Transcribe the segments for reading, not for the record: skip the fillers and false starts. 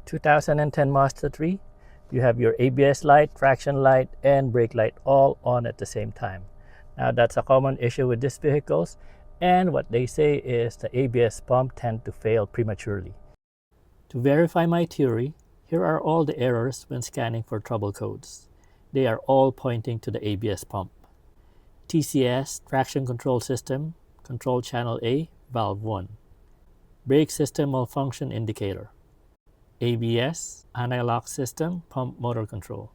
2010 Mazda 3, you have your ABS light, traction light, and brake light all on at the same time. Now that's a common issue with these vehicles, and what they say is the ABS pump tend to fail prematurely. To verify my theory, here are all the errors when scanning for trouble codes. They are all pointing to the ABS pump. TCS, traction control system, control channel A, valve 1. Brake system malfunction indicator. ABS, anti-lock system, pump motor control.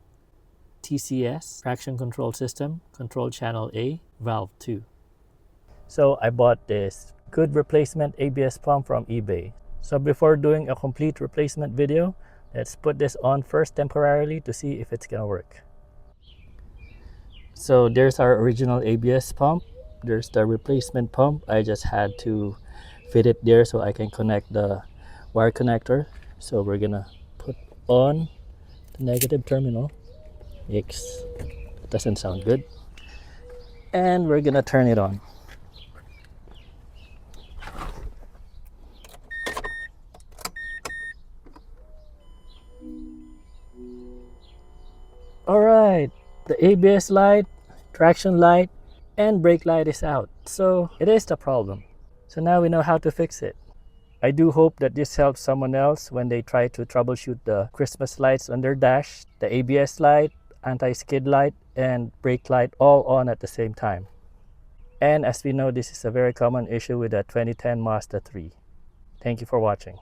TCS, traction control system, control channel A, valve 2. So I bought this good replacement ABS pump from eBay. So before doing a complete replacement video, let's put this on first temporarily to see if it's gonna work. So there's our original ABS pump. There's the replacement pump. I just had to fit it there so I can connect the wire connector. So we're gonna put on the negative terminal. Yikes, doesn't sound good. And we're gonna turn it on. Alright, the ABS light, traction light, and brake light is out. So it is the problem. So now we know how to fix it. I do hope that this helps someone else when they try to troubleshoot the Christmas lights on their dash, the ABS light, anti-skid light, and brake light all on at the same time. And as we know, this is a very common issue with the 2010 Mazda 3. Thank you for watching.